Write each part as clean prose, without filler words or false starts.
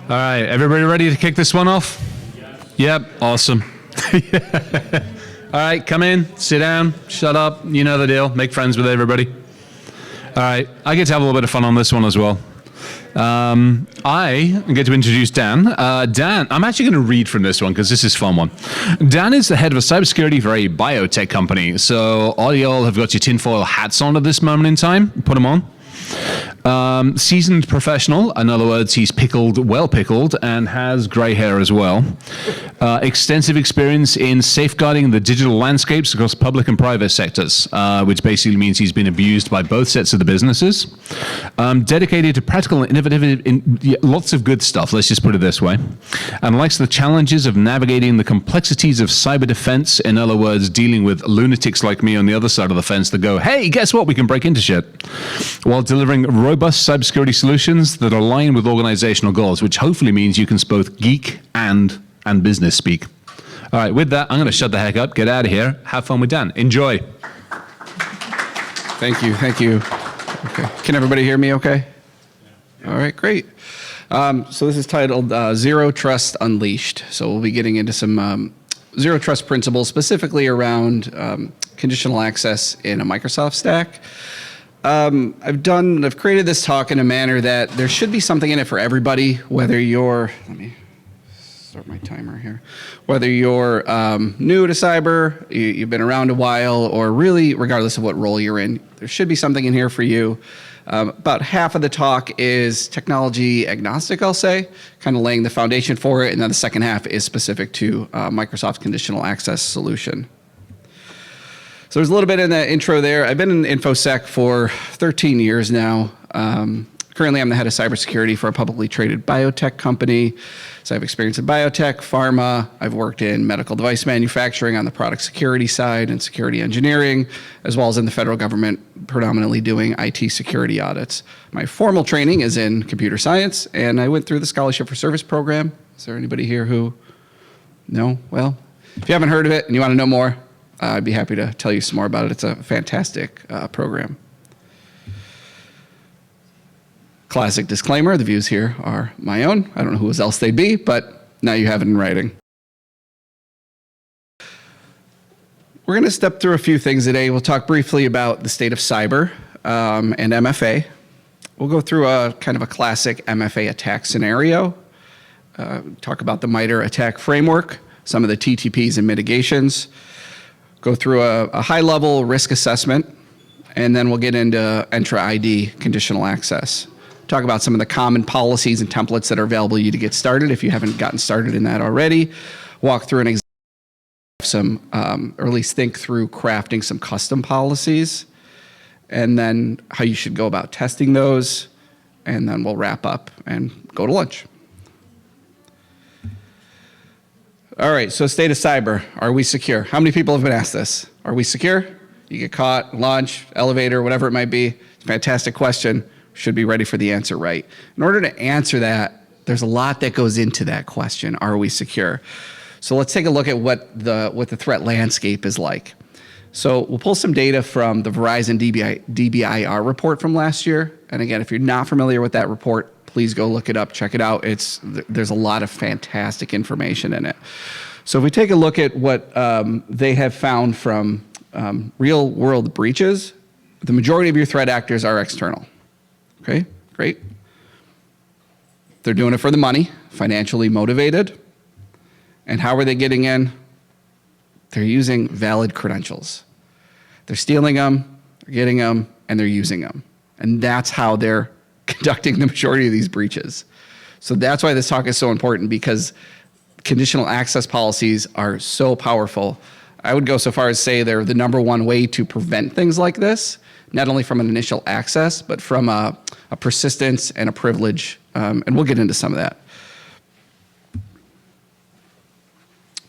All right, everybody ready to kick this one off? Yes. Yep, awesome. All right, come in, sit down, shut up, you know the deal, make friends with everybody. All right, I get to have a little bit of fun on this one as well. I get to introduce Dan. Dan, I'm actually going to read from this one because this is a fun one. Dan is the head of a cybersecurity for a biotech company. So all y'all have got your tinfoil hats on at this moment in time. Put them on. Seasoned professional, in other words, he's pickled, well pickled, and has gray hair as well. Extensive experience in safeguarding the digital landscapes across public and private sectors, which basically means he's been abused by both sets of the businesses. Dedicated to practical and innovative, lots of good stuff, let's just put it this way. And likes the challenges of navigating the complexities of cyber defense, in other words, dealing with lunatics like me on the other side of the fence that go, hey, guess what, we can break into shit. While delivering robust cybersecurity solutions that align with organizational goals, which hopefully means you can both geek and business speak. All right, with that, I'm going to shut the heck up, get out of here, have fun with Dan. Enjoy. Thank you, thank you. Okay. Can everybody hear me okay? All right, great. So this is titled Zero Trust Unleashed. So we'll be getting into some zero trust principles, specifically around conditional access in a Microsoft stack. I've created this talk in a manner that there should be something in it for everybody, whether you're, let me start my timer here, whether you're new to cyber, you've been around a while, or really regardless of what role you're in, there should be something in here for you. About half of the talk is technology agnostic, I'll say, kind of laying the foundation for it, and then the second half is specific to Microsoft's conditional access solution. So there's a little bit in the intro there. I've been in InfoSec for 13 years now. Currently, I'm the head of cybersecurity for a publicly traded biotech company. So I have experience in biotech, pharma. I've worked in medical device manufacturing on the product security side and security engineering, as well as in the federal government, predominantly doing IT security audits. My formal training is in computer science, and I went through the Scholarship for Service program. Is there anybody here who? No? Well, if you haven't heard of it and you want to know more, I'd be happy to tell you some more about it. It's a fantastic program. Classic disclaimer, the views here are my own. I don't know who else they'd be, but now you have it in writing. We're going to step through a few things today. We'll talk briefly about the state of cyber and MFA. We'll go through a kind of a classic MFA attack scenario, talk about the MITRE attack framework, some of the TTPs and mitigations, go through a high-level risk assessment, and then we'll get into Entra ID conditional access. Talk about some of the common policies and templates that are available to you to get started if you haven't gotten started in that already. Walk through an example, or at least think through crafting some custom policies, and then how you should go about testing those, and then we'll wrap up and go to lunch. All right, so state of cyber. Are we secure? How many people have been asked this? Are we secure? You get caught, launch, elevator, whatever it might be. It's a fantastic question. Should be ready for the answer right. In order to answer that, there's a lot that goes into that question. Are we secure? So let's take a look at what the threat landscape is like. So we'll pull some data from the Verizon DBIR report from last year. And again, if you're not familiar with that report, please go look it up, check it out. There's a lot of fantastic information in it. So if we take a look at what they have found from real world breaches, the majority of your threat actors are external. Okay, great. They're doing it for the money, financially motivated. And how are they getting in? They're using valid credentials. They're stealing them, they're getting them, and they're using them. And that's how they're conducting the majority of these breaches. So that's why this talk is so important, because conditional access policies are so powerful. I would go so far as say they're the #1 way to prevent things like this, not only from an initial access, but from a persistence and a privilege. And we'll get into some of that.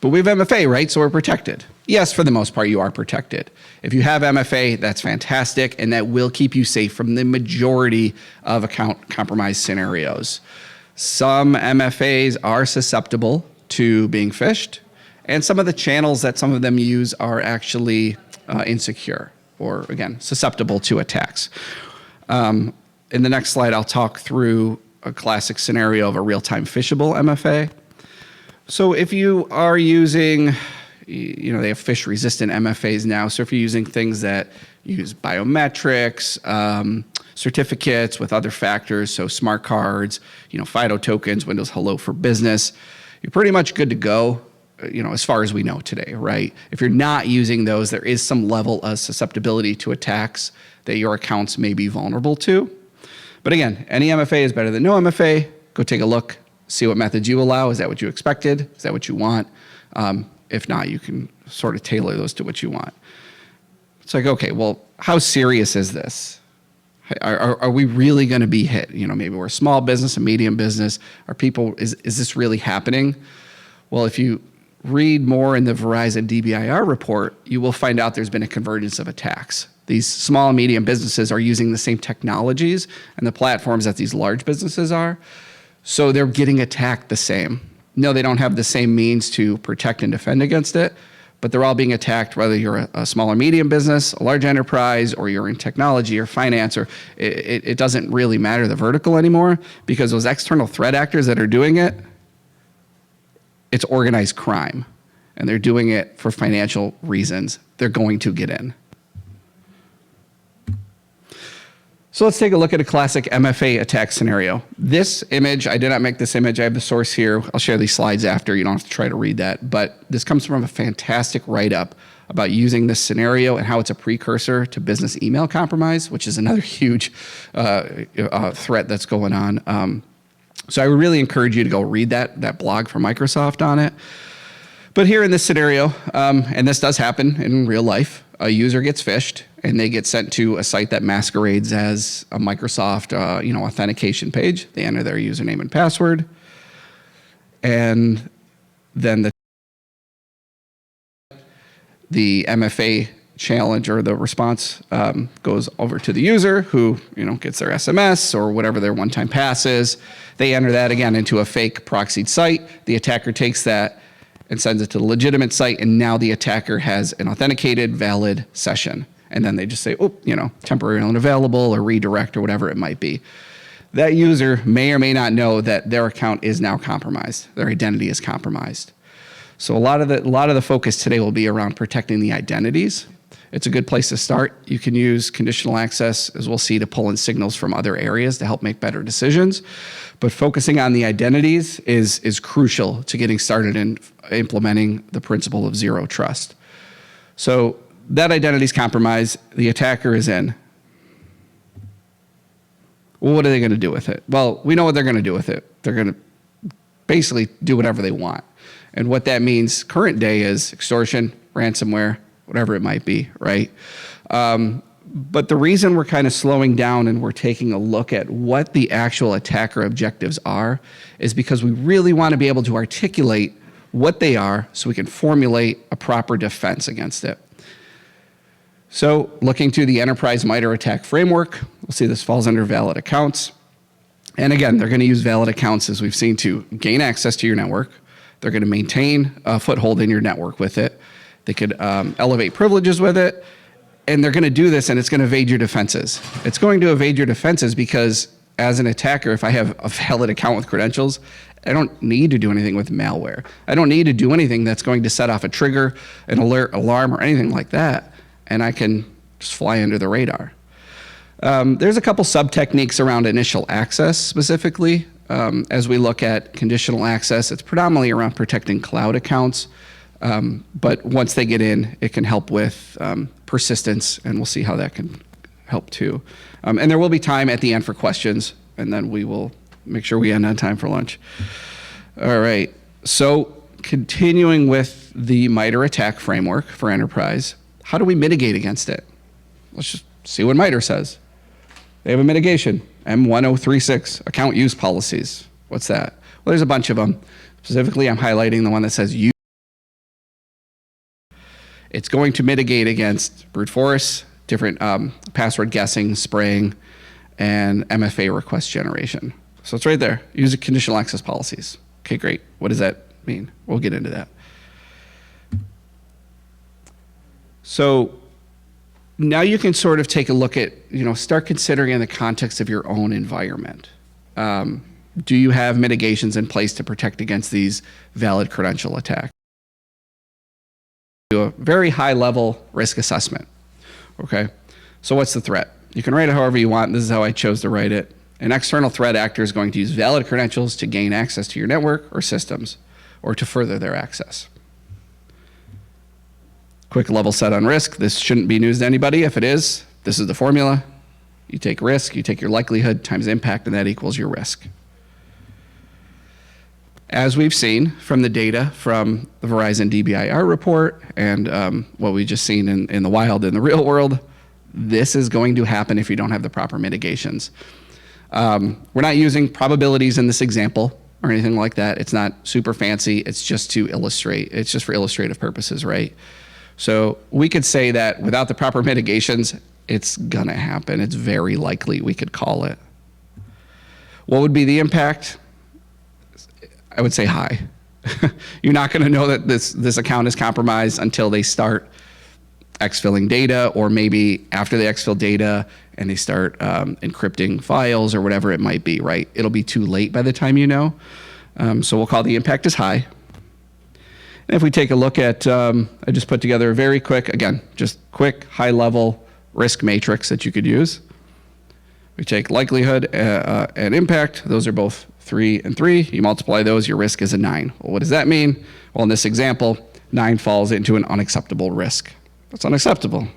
But we have MFA, right? So we're protected. Yes, for the most part, you are protected. If you have MFA, that's fantastic, and that will keep you safe from the majority of account compromise scenarios. Some MFAs are susceptible to being phished, and some of the channels that some of them use are actually insecure, or again, susceptible to attacks. In the next slide, I'll talk through a classic scenario of a real-time phishable MFA. So if you are using, they have phish-resistant MFAs now. So if you're using things that use biometrics, certificates with other factors, so smart cards, FIDO tokens, Windows Hello for Business, you're pretty much good to go, as far as we know today, right? If you're not using those, there is some level of susceptibility to attacks that your accounts may be vulnerable to. But again, any MFA is better than no MFA. Go take a look, see what methods you allow. Is that what you expected? Is that what you want? If not, you can sort of tailor those to what you want. It's like, okay, well, how serious is this? Are we really going to be hit? Maybe we're a small business, a medium business. Is this really happening? Well, if you read more in the Verizon DBIR report, you will find out there's been a convergence of attacks. These small and medium businesses are using the same technologies and the platforms that these large businesses are. So they're getting attacked the same. No, they don't have the same means to protect and defend against it, but they're all being attacked, whether you're a small or medium business, a large enterprise, or you're in technology or finance, or it doesn't really matter the vertical anymore, because those external threat actors that are doing it, it's organized crime, and they're doing it for financial reasons. They're going to get in. So let's take a look at a classic MFA attack scenario. This image, I did not make this image. I have the source here. I'll share these slides after. You don't have to try to read that. But this comes from a fantastic write-up about using this scenario and how it's a precursor to business email compromise, which is another huge threat that's going on. So I would really encourage you to go read that blog from Microsoft on it. But here in this scenario, and this does happen in real life, a user gets phished and they get sent to a site that masquerades as a Microsoft authentication page. They enter their username and password, and then the MFA challenge or the response goes over to the user, who gets their SMS or whatever their one-time pass is. They enter that again into a fake proxied site. The attacker takes that and sends it to the legitimate site, and now the attacker has an authenticated, valid session. And then they just say, temporarily unavailable, or redirect, or whatever it might be. That user may or may not know that their account is now compromised. Their identity is compromised. So a lot of the focus today will be around protecting the identities. It's a good place to start. You can use conditional access, as we'll see, to pull in signals from other areas to help make better decisions. But focusing on the identities is crucial to getting started in implementing the principle of zero trust. So that identity is compromised. The attacker is in. Well, what are they going to do with it? Well, we know what they're going to do with it. They're going to basically do whatever they want. And what that means current day is extortion, ransomware, whatever it might be, right? But the reason we're kind of slowing down and we're taking a look at what the actual attacker objectives are is because we really want to be able to articulate what they are so we can formulate a proper defense against it. So looking to the enterprise MITRE attack framework, we'll see this falls under valid accounts. And again, they're going to use valid accounts, as we've seen, to gain access to your network. They're going to maintain a foothold in your network with it. They could elevate privileges with it. And they're going to do this, and it's going to evade your defenses. It's going to evade your defenses because, as an attacker, if I have a valid account with credentials, I don't need to do anything with malware. I don't need to do anything that's going to set off a trigger, an alert, alarm, or anything like that. And I can just fly under the radar. There's a couple sub-techniques around initial access specifically. As we look at conditional access, it's predominantly around protecting cloud accounts. But once they get in, it can help with persistence, and we'll see how that can help too. And there will be time at the end for questions, and then we will make sure we end on time for lunch. All right, so continuing with the MITRE attack framework for enterprise, how do we mitigate against it? Let's just see what MITRE says. They have a mitigation, M1036, account use policies. What's that? Well, there's a bunch of them. Specifically, I'm highlighting the one that says use. It's going to mitigate against brute force, different password guessing, spraying, and MFA request generation. So it's right there. Use conditional access policies. Okay, great. What does that mean? We'll get into that. So now you can sort of take a look at, start considering in the context of your own environment. Do you have mitigations in place to protect against these valid credential attacks? Do a very high level risk assessment. Okay, so what's the threat? You can write it however you want. This is how I chose to write it. An external threat actor is going to use valid credentials to gain access to your network or systems, or to further their access. Quick level set on risk. This shouldn't be news to anybody. If it is, this is the formula. You take risk, you take your likelihood times impact, and that equals your risk. As we've seen from the data from the Verizon DBIR report and what we just seen in the wild, in the real world, this is going to happen if you don't have the proper mitigations. We're not using probabilities in this example or anything like that. It's not super fancy. It's just to illustrate. It's just for illustrative purposes, right? So we could say that without the proper mitigations, it's gonna happen. It's very likely, we could call it. What would be the impact? I would say high. You're not gonna know that this account is compromised until they start exfilling data, or maybe after they exfil data and they start encrypting files or whatever it might be, right? It'll be too late by the time you know. So we'll call the impact as high. And if we take a look at, I just put together a very quick, again, just quick high level risk matrix that you could use. We take likelihood and impact. Those are both 3 and 3. You multiply those, your risk is a 9. Well, what does that mean? Well, in this example, 9 falls into an unacceptable risk. That's unacceptable.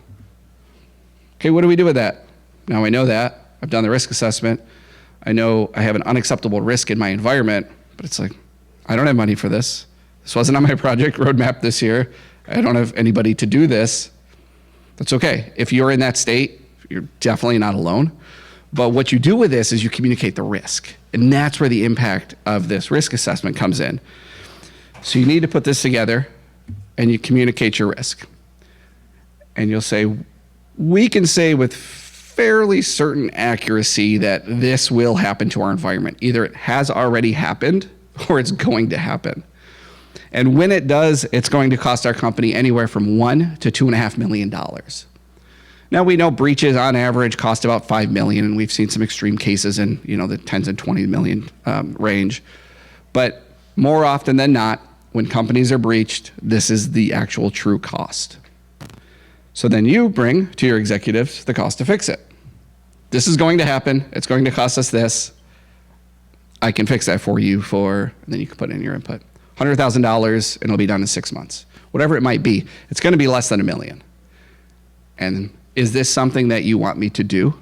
Okay, what do we do with that? Now I know that. I've done the risk assessment. I know I have an unacceptable risk in my environment, but it's like, I don't have money for this. This wasn't on my project roadmap this year. I don't have anybody to do this. That's okay. If you're in that state, you're definitely not alone. But what you do with this is you communicate the risk. And that's where the impact of this risk assessment comes in. So you need to put this together and you communicate your risk. And you'll say, we can say with fairly certain accuracy that this will happen to our environment. Either it has already happened or it's going to happen. And when it does, it's going to cost our company anywhere from $1 to $2.5 million. Now we know breaches on average cost about $5 million, and we've seen some extreme cases in the tens and 20 million range. But more often than not, when companies are breached, this is the actual true cost. So then you bring to your executives the cost to fix it. This is going to happen. It's going to cost us this. I can fix that for you and then you can put in your input. $100,000 and it'll be done in 6 months. Whatever it might be, it's going to be less than $1 million. And is this something that you want me to do?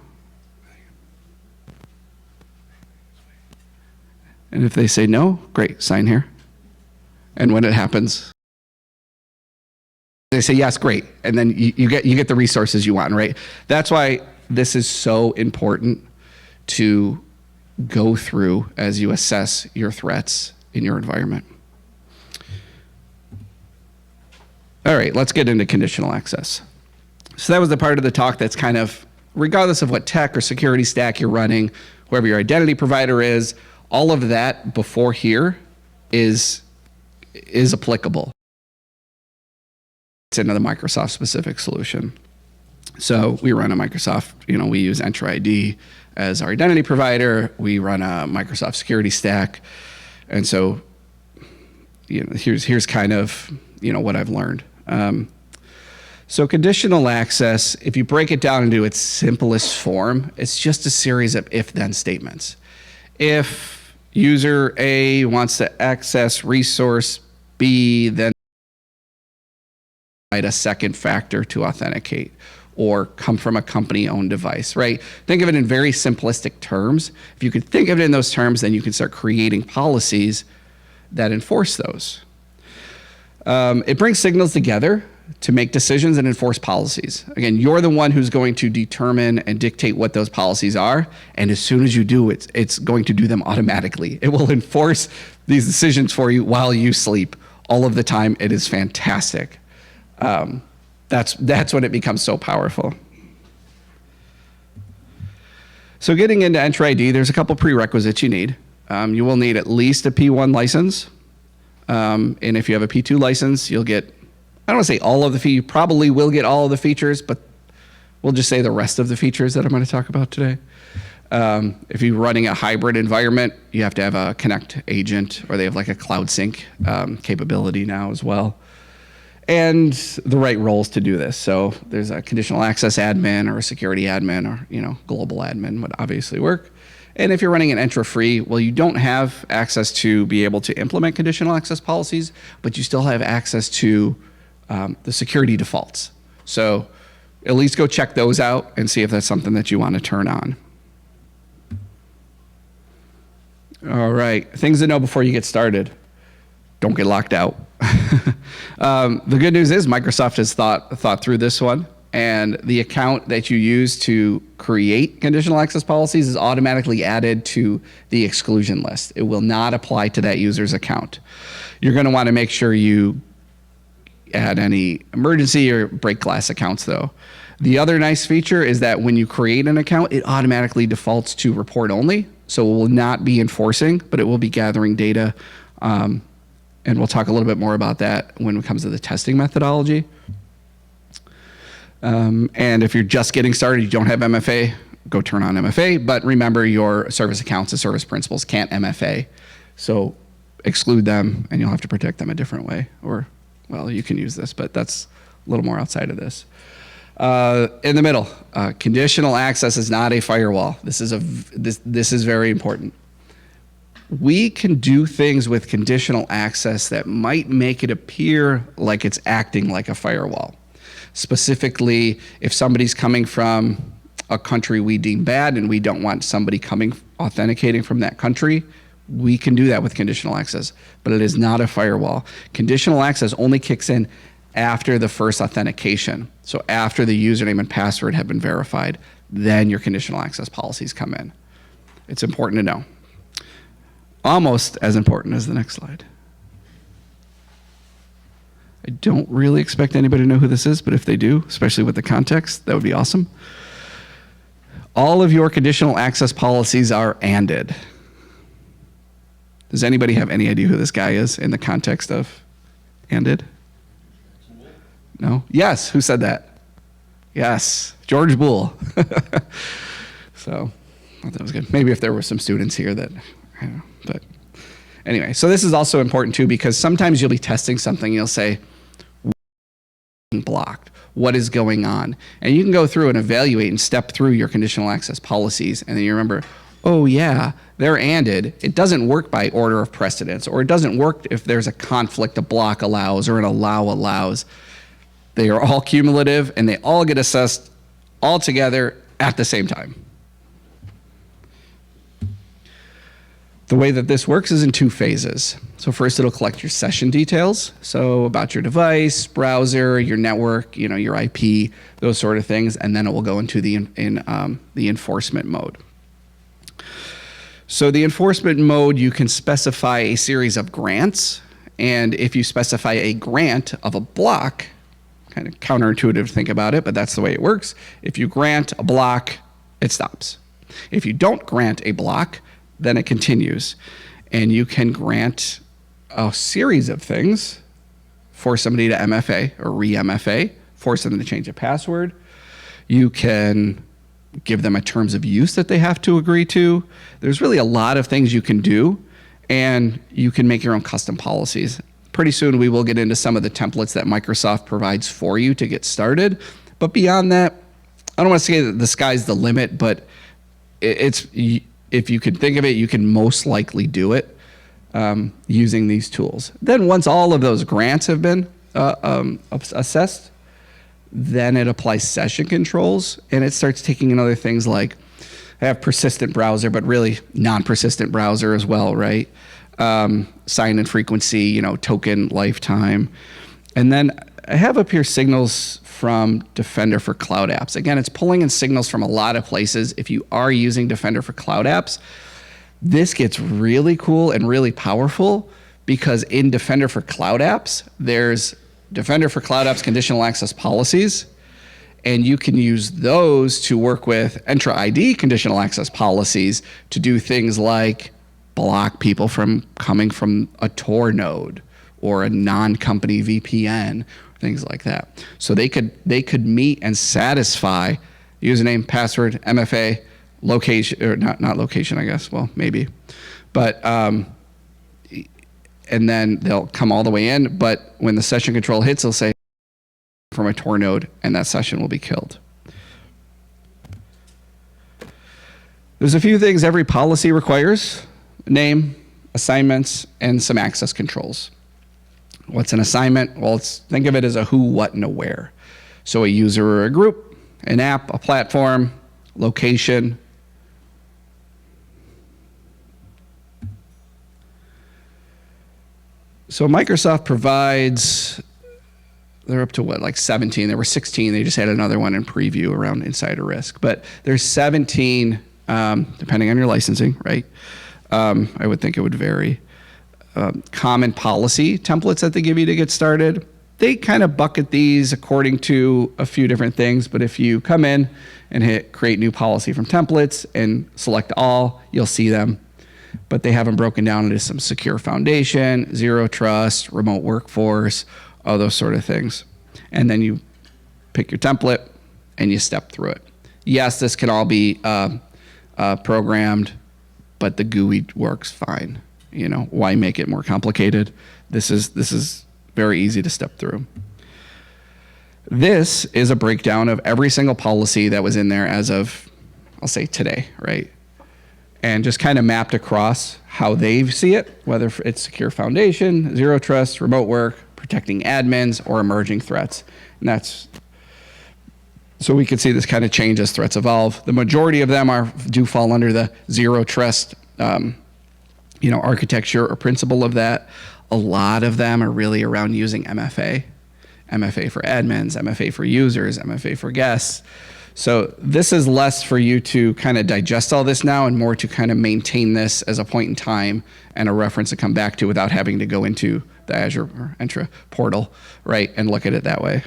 And if they say no, great, sign here. And when it happens, they say yes, great. And then you get the resources you want, right? That's why this is so important to go through as you assess your threats in your environment. All right, let's get into conditional access. So that was the part of the talk that's kind of, regardless of what tech or security stack you're running, whoever your identity provider is, all of that before here is applicable. It's into the Microsoft specific solution. So we run a Microsoft, we use Entra ID as our identity provider. We run a Microsoft security stack. And so, here's kind of, what I've learned. So conditional access, if you break it down into its simplest form, it's just a series of if-then statements. If user A wants to access resource B, then a second factor to authenticate or come from a company-owned device, right? Think of it in very simplistic terms. If you could think of it in those terms, then you can start creating policies that enforce those. It brings signals together to make decisions and enforce policies. Again, you're the one who's going to determine and dictate what those policies are. And as soon as you do, it's going to do them automatically. It will enforce these decisions for you while you sleep all of the time. It is fantastic. That's when it becomes so powerful. So getting into Entra ID, there's a couple prerequisites you need. You will need at least a P1 license. And if you have a P2 license, you'll get, I don't want to say all of the features, you probably will get all of the features, but we'll just say the rest of the features that I'm going to talk about today. If you're running a hybrid environment, you have to have a Connect agent, or they have like a Cloud Sync capability now as well. And the right roles to do this. So there's a conditional access admin or a security admin, or global admin would obviously work. And if you're running an Entra free, well, you don't have access to be able to implement conditional access policies, but you still have access to the security defaults. So at least go check those out and see if that's something that you want to turn on. All right, things to know before you get started. Don't get locked out. The good news is Microsoft has thought through this one, and the account that you use to create conditional access policies is automatically added to the exclusion list. It will not apply to that user's account. You're going to want to make sure you add any emergency or break glass accounts though. The other nice feature is that when you create an account, it automatically defaults to report only. So it will not be enforcing, but it will be gathering data. And we'll talk a little bit more about that when it comes to the testing methodology. And if you're just getting started, you don't have MFA, go turn on MFA. But remember, your service accounts and service principals can't MFA. So exclude them, and you'll have to protect them a different way. Or, well, you can use this, but that's a little more outside of this. In the middle, conditional access is not a firewall. This is very important. We can do things with conditional access that might make it appear like it's acting like a firewall. Specifically, if somebody's coming from a country we deem bad and we don't want somebody authenticating from that country, we can do that with conditional access, but it is not a firewall. Conditional access only kicks in after the first authentication. So after the username and password have been verified, then your conditional access policies come in. It's important to know. Almost as important as the next slide. I don't really expect anybody to know who this is, but if they do, especially with the context, that would be awesome. All of your conditional access policies are ANDed. Does anybody have any idea who this guy is in the context of ANDed? No? Yes, who said that? Yes, George Boole. So, I thought that was good. Maybe if there were some students here that, I don't know, but anyway. So this is also important too, because sometimes you'll be testing something, you'll say, blocked, what is going on? And you can go through and evaluate and step through your conditional access policies, and then you remember, oh yeah, they're ANDed. It doesn't work by order of precedence, or it doesn't work if there's a conflict a block allows or an allow allows. They are all cumulative, and they all get assessed all together at the same time. The way that this works is in two phases. So first, it'll collect your session details. So about your device, browser, your network, your IP, those sort of things, and then it will go into the enforcement mode. So the enforcement mode, you can specify a series of grants, and if you specify a grant of a block, kind of counterintuitive to think about it, but that's the way it works. If you grant a block, it stops. If you don't grant a block, then it continues. And you can grant a series of things, force somebody to MFA or re-MFA, force them to change a password. You can give them a terms of use that they have to agree to. There's really a lot of things you can do, and you can make your own custom policies. Pretty soon we will get into some of the templates that Microsoft provides for you to get started. But beyond that, I don't want to say that the sky's the limit, but if you could think of it, you can most likely do it using these tools. Then once all of those grants have been assessed, then it applies session controls, and it starts taking in other things like, I have persistent browser, but really non-persistent browser as well, right? Sign-in frequency, token lifetime. And then I have up here signals from Defender for Cloud Apps. Again, it's pulling in signals from a lot of places. If you are using Defender for Cloud Apps, this gets really cool and really powerful, because in Defender for Cloud Apps, there's Defender for Cloud Apps conditional access policies, and you can use those to work with Entra ID conditional access policies to do things like block people from coming from a Tor node or a non-company VPN, things like that. So they could meet and satisfy username, password, MFA, location, or not location, I guess. Well, maybe. But, and then they'll come all the way in. But when the session control hits, they'll say from a Tor node, and that session will be killed. There's a few things every policy requires: name, assignments, and some access controls. What's an assignment? Well, think of it as a who, what, and a where. So a user or a group, an app, a platform, location. So Microsoft provides, they're up to what, like 17. There were 16. They just had another one in preview around insider risk. But there's 17, depending on your licensing, right? I would think it would vary. Common policy templates that they give you to get started. They kind of bucket these according to a few different things, but if you come in and hit create new policy from templates and select all, you'll see them. But they have them broken down into some secure foundation, zero trust, remote workforce, all those sort of things. And then you pick your template and you step through it. Yes, this can all be programmed, but the GUI works fine. You know, why make it more complicated? This is very easy to step through. This is a breakdown of every single policy that was in there as of, I'll say today, right? And just kind of mapped across how they see it, whether it's secure foundation, zero trust, remote work, protecting admins, or emerging threats. And that's, so we can see this kind of change as threats evolve. The majority of them do fall under the zero trust architecture or principle of that. A lot of them are really around using MFA. MFA for admins, MFA for users, MFA for guests. So this is less for you to kind of digest all this now and more to kind of maintain this as a point in time and a reference to come back to without having to go into the Azure or Entra portal, right, and look at it that way.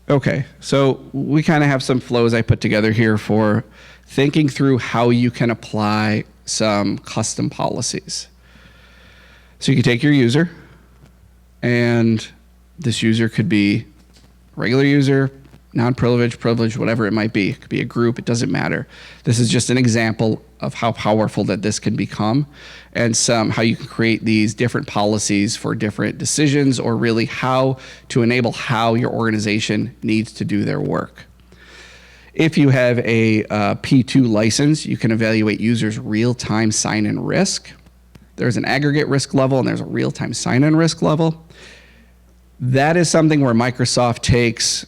Okay, so we kind of have some flows I put together here for thinking through how you can apply some custom policies. So you can take your user, and this user could be regular user, non-privileged, privileged, whatever it might be. It could be a group, it doesn't matter. This is just an example of how powerful that this can become and how you can create these different policies for different decisions, or really how to enable how your organization needs to do their work. If you have a P2 license, you can evaluate users' real-time sign-in risk. There's an aggregate risk level and there's a real-time sign-in risk level. That is something where Microsoft takes,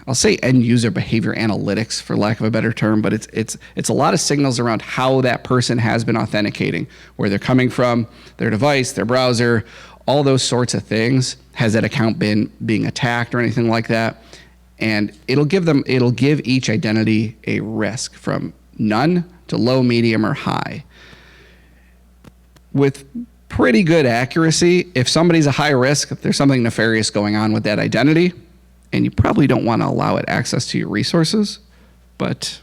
I'll say end user behavior analytics for lack of a better term, but it's a lot of signals around how that person has been authenticating, where they're coming from, their device, their browser, all those sorts of things. Has that account been being attacked or anything like that? And it'll give each identity a risk from none to low, medium, or high. With pretty good accuracy, if somebody's a high risk, if there's something nefarious going on with that identity, and you probably don't want to allow it access to your resources. But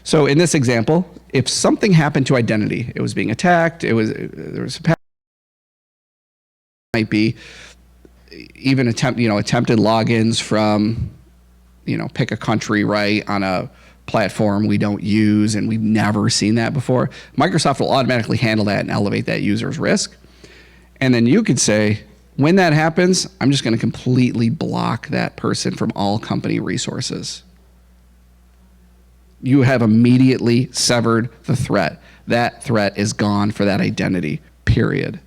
so in this example, if something happened to identity, it was being attacked, there was a might be even attempted logins from, pick a country, right, on a platform we don't use and we've never seen that before. Microsoft will automatically handle that and elevate that user's risk. And then you could say, when that happens, I'm just going to completely block that person from all company resources. You have immediately severed the threat. That threat is gone for that identity, period.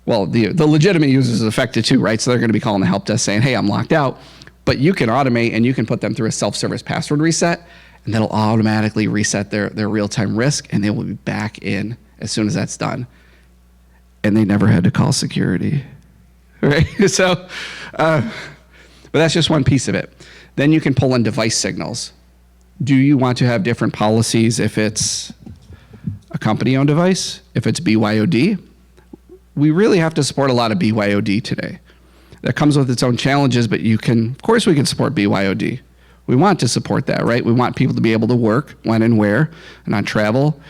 Well, the legitimate user is affected too, right? So they're going to be calling the help desk saying, hey, I'm locked out. But you can automate and you can put them through a self-service password reset, and that'll automatically reset their real-time risk, and they will be back in as soon as that's done. And they never had to call security, right? So, but that's just one piece of it. Then you can pull in device signals. Do you want to have different policies if it's a company-owned device, if it's BYOD? We really have to support a lot of BYOD today. That comes with its own challenges, but of course we can support BYOD. We want to support that, right? We want people to be able to work when and where and on travel.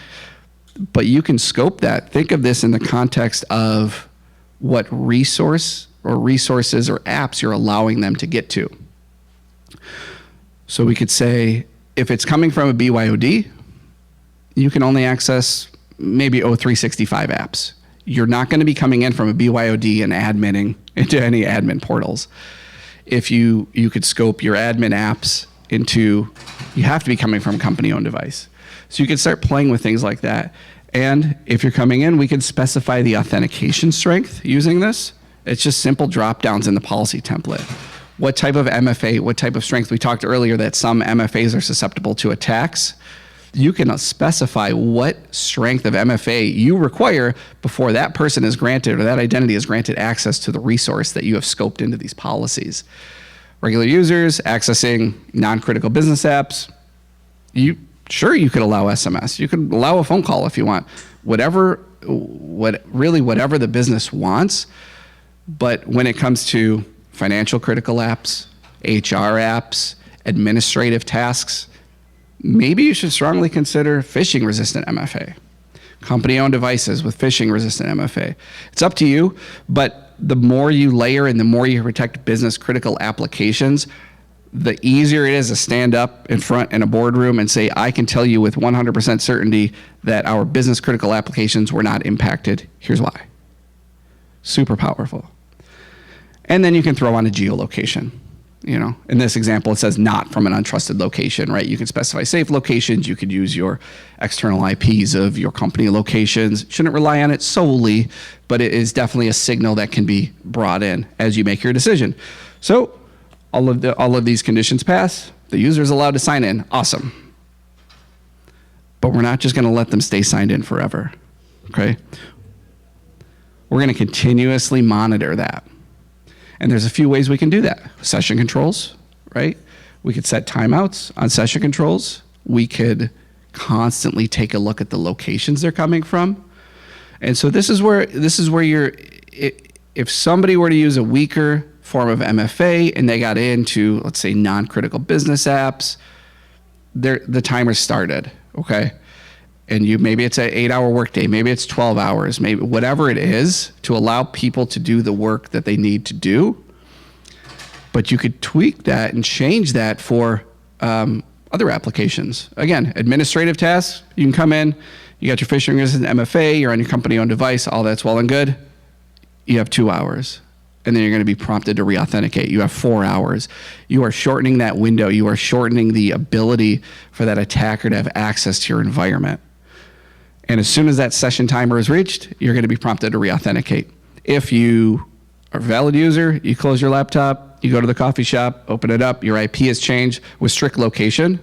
But you can scope that. Think of this in the context of what resource or resources or apps you're allowing them to get to. So we could say, if it's coming from a BYOD, you can only access maybe O365 apps. You're not going to be coming in from a BYOD and adminning into any admin portals. If you could scope your admin apps into, you have to be coming from a company-owned device. So you could start playing with things like that. And if you're coming in, we can specify the authentication strength using this. It's just simple drop downs in the policy template. What type of MFA, what type of strength? We talked earlier that some MFAs are susceptible to attacks. You can specify what strength of MFA you require before that person is granted, or that identity is granted access to the resource that you have scoped into these policies. Regular users accessing non-critical business apps, sure, you could allow SMS. You could allow a phone call if you want. Whatever the business wants. But when it comes to financial critical apps, HR apps, administrative tasks, maybe you should strongly consider phishing resistant MFA. Company-owned devices with phishing resistant MFA. It's up to you, but the more you layer and the more you protect business critical applications, the easier it is to stand up in front in a boardroom and say, I can tell you with 100% certainty that our business critical applications were not impacted. Here's why. Super powerful. And then you can throw on a geolocation. In this example, it says not from an untrusted location, right? You can specify safe locations. You could use your external IPs of your company locations. Shouldn't rely on it solely, but it is definitely a signal that can be brought in as you make your decision. So all of these conditions pass. The user is allowed to sign in. Awesome. But we're not just going to let them stay signed in forever, okay? We're going to continuously monitor that. And there's a few ways we can do that. Session controls, right? We could set timeouts on session controls. We could constantly take a look at the locations they're coming from. And so this is where if somebody were to use a weaker form of MFA and they got into, let's say, non-critical business apps, the timer started, okay? And maybe it's an 8-hour workday, maybe it's 12 hours, maybe whatever it is, to allow people to do the work that they need to do. But you could tweak that and change that for other applications. Again, administrative tasks, you can come in, you got your phishing resistant MFA, you're on your company-owned device, all that's well and good. You have 2 hours. And then you're going to be prompted to re-authenticate. You have 4 hours. You are shortening that window. You are shortening the ability for that attacker to have access to your environment. And as soon as that session timer is reached, you're going to be prompted to re-authenticate. If you are a valid user, you close your laptop, you go to the coffee shop, open it up, your IP is changed with strict location,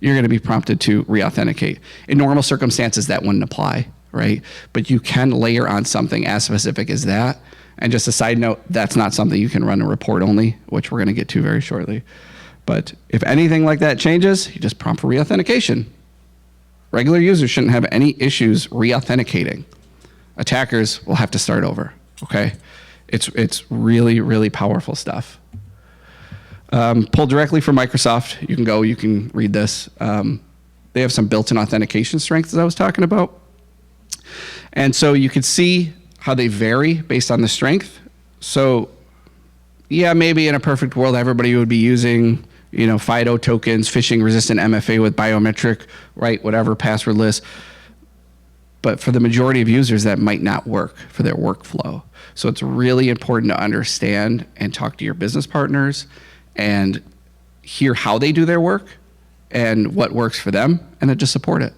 you're going to be prompted to re-authenticate. In normal circumstances, that wouldn't apply, right? But you can layer on something as specific as that. And just a side note, that's not something you can run a report only, which we're going to get to very shortly. But if anything like that changes, you just prompt for re-authentication. Regular users shouldn't have any issues re-authenticating. Attackers will have to start over, okay? It's really, really powerful stuff. Pulled directly from Microsoft. You can read this. They have some built-in authentication strengths, as I was talking about. And so you could see how they vary based on the strength. So yeah, maybe in a perfect world, everybody would be using, FIDO tokens, phishing resistant MFA with biometric, right? Whatever passwordless. But for the majority of users, that might not work for their workflow. So it's really important to understand and talk to your business partners and hear how they do their work and what works for them, and then just support it.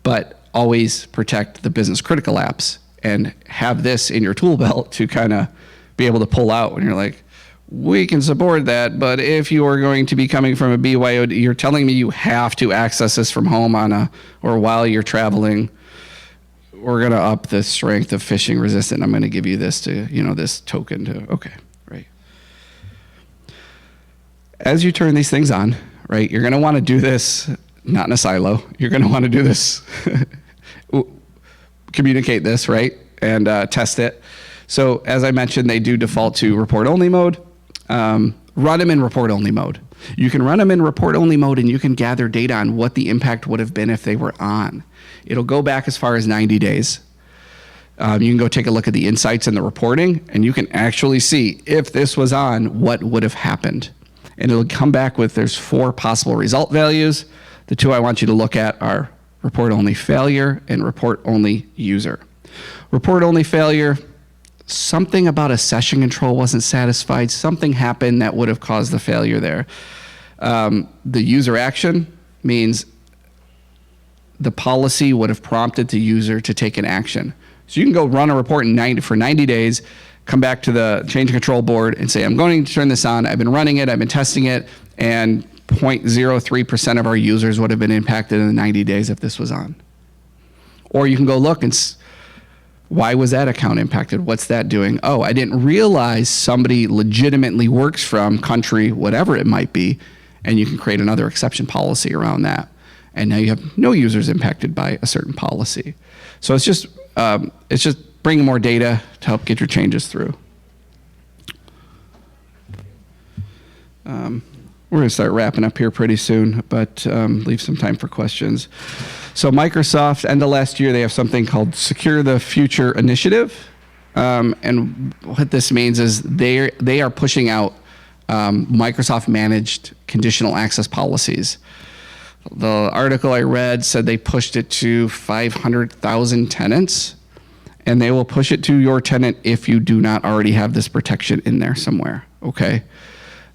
But always protect the business critical apps and have this in your tool belt to kind of be able to pull out when you're like, we can support that, but if you are going to be coming from a BYOD, you're telling me you have to access this from home or while you're traveling, we're going to up the strength of phishing resistant. I'm going to give you this this token to, okay, right. As you turn these things on, right, you're going to want to do this, not in a silo. You're going to want to do this, communicate this, right, and test it. So as I mentioned, they do default to report-only mode. Run them in report-only mode. You can run them in report-only mode and you can gather data on what the impact would have been if they were on. It'll go back as far as 90 days. You can go take a look at the insights and the reporting, and you can actually see if this was on, what would have happened. and it'll come back with there's 4 possible result values. The 2 I want you to look at are report only failure and report only user. Report only failure, something about a session control wasn't satisfied, something happened that would have caused the failure there. The user action means the policy would have prompted the user to take an action. So you can go run a report for 90 days, come back to the change control board and say, I'm going to turn this on. I've been running it. I've been testing it. And 0.03% of our users would have been impacted in the 90 days if this was on. Or you can go look and why was that account impacted? What's that doing? Oh, I didn't realize somebody legitimately works from country, whatever it might be, and you can create another exception policy around that. And now you have no users impacted by a certain policy. So it's just bringing more data to help get your changes through. We're going to start wrapping up here pretty soon, but leave some time for questions. So Microsoft, end of last year, they have something called Secure the Future Initiative. And what this means is they are pushing out Microsoft managed conditional access policies. The article I read said they pushed it to 500,000 tenants, and they will push it to your tenant if you do not already have this protection in there somewhere, okay?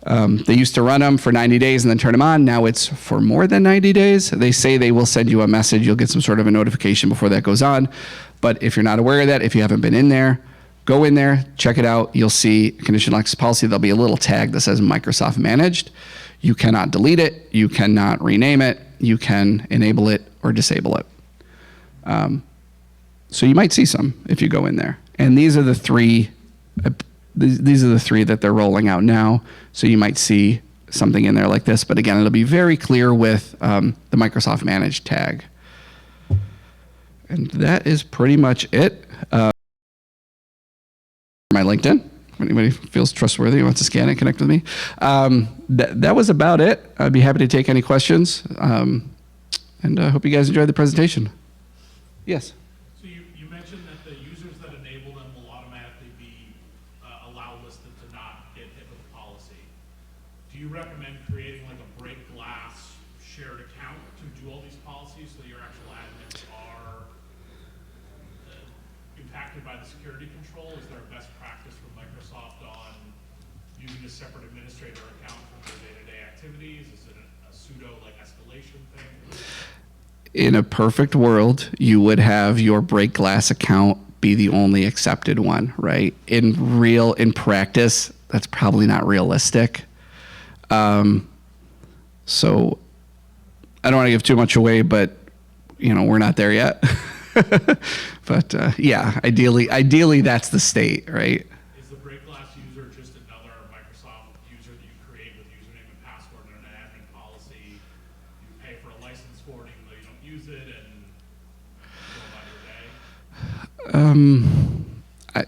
They used to run them for 90 days and then turn them on. Now it's for more than 90 days. They say they will send you a message. You'll get some sort of a notification before that goes on. But if you're not aware of that, if you haven't been in there, go in there, check it out. You'll see conditional access policy. There'll be a little tag that says Microsoft Managed. You cannot delete it. You cannot rename it. You can enable it or disable it. So you might see some if you go in there. And these are the 3. These are the 3 that they're rolling out now. So you might see something in there like this. But again, it'll be very clear with the Microsoft Managed tag. And that is pretty much it. My LinkedIn. If anybody feels trustworthy and wants to scan it, connect with me. That was about it. I'd be happy to take any questions. And I hope you guys enjoyed the presentation. Yes? So you mentioned that the users that enable them will automatically be allowed listed to not get hit with the policy. Do you recommend creating like a break glass shared account to do all these policies so your actual admins are impacted by the security control? Is there a best practice from Microsoft on using a separate administrator account for their day-to-day activities? Is it a pseudo like escalation thing? In a perfect world, you would have your break glass account be the only accepted one, right? In practice, that's probably not realistic. So I don't want to give too much away, but we're not there yet. But yeah, ideally that's the state, right? Is the break glass user just another Microsoft user that you create with username and password and an admin policy? You pay for a license for it even though you don't use it and go about your day?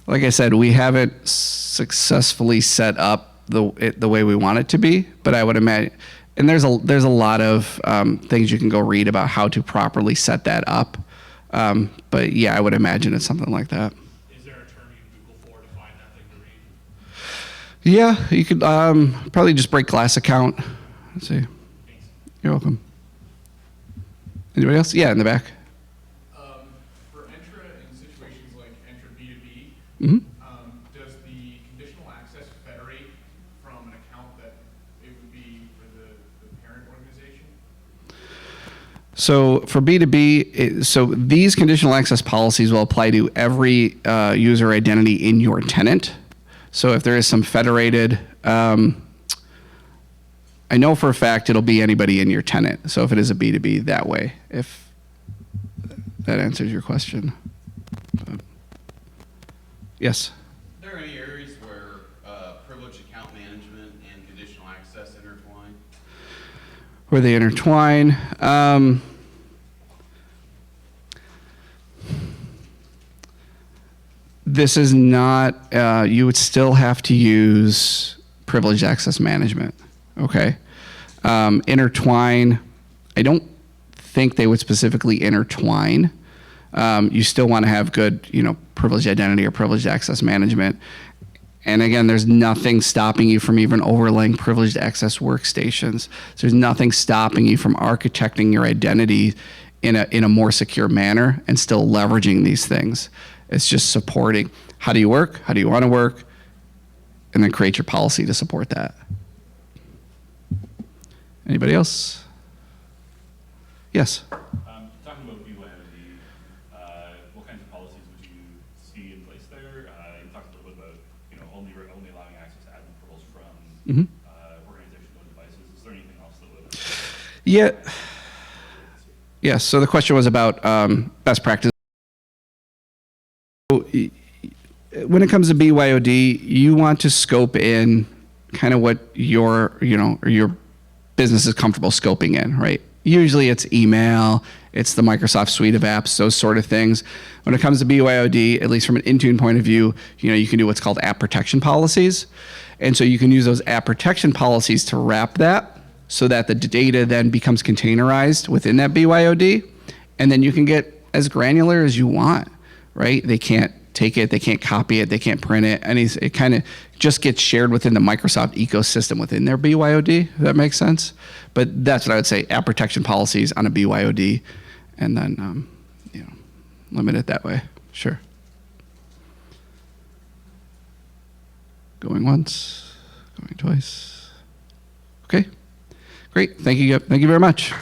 Like I said, we haven't successfully set up the way we want it to be, but I would imagine, and there's a lot of things you can go read about how to properly set that up. But yeah, I would imagine it's something like that. Is there a term you can Google for to find that thing to read? Yeah, you could probably just break glass account. Let's see. Thanks. You're welcome. Anybody else? Yeah, in the back. For Entra, in situations like Entra B2B, Mm-hmm. Does the conditional access federate from an account that it would be for the parent organization? So for B2B, so these conditional access policies will apply to every user identity in your tenant. So if there is some federated, I know for a fact it'll be anybody in your tenant. So if it is a B2B that way, if that answers your question. Yes? Are there any areas where privileged account management and conditional access intertwine? Where they intertwine. This is not, you would still have to use privileged access management, okay? Intertwine, I don't think they would specifically intertwine. You still want to have good, privileged identity or privileged access management. And again, there's nothing stopping you from even overlaying privileged access workstations. So there's nothing stopping you from architecting your identity in a more secure manner and still leveraging these things. It's just supporting how do you work, how do you want to work, and then create your policy to support that. Anybody else? Yes. Talking about BYOD, what kinds of policies would you see in place there? You talked a little bit about, only allowing access to admin portals from organizational devices. Is there anything else that would? Yeah. Yes. So the question was about best practices. So, when it comes to BYOD, you want to scope in kind of what your business is comfortable scoping in, right? Usually it's email, it's the Microsoft suite of apps, those sort of things. When it comes to BYOD, at least from an Intune point of view, you can do what's called app protection policies. And so you can use those app protection policies to wrap that so that the data then becomes containerized within that BYOD. And then you can get as granular as you want, right? They can't take it, they can't copy it, they can't print it, and it kind of just gets shared within the Microsoft ecosystem within their BYOD, if that makes sense. But that's what I would say, app protection policies on a BYOD, and then limit it that way. Sure. Going once, going twice. Okay, great, thank you very much.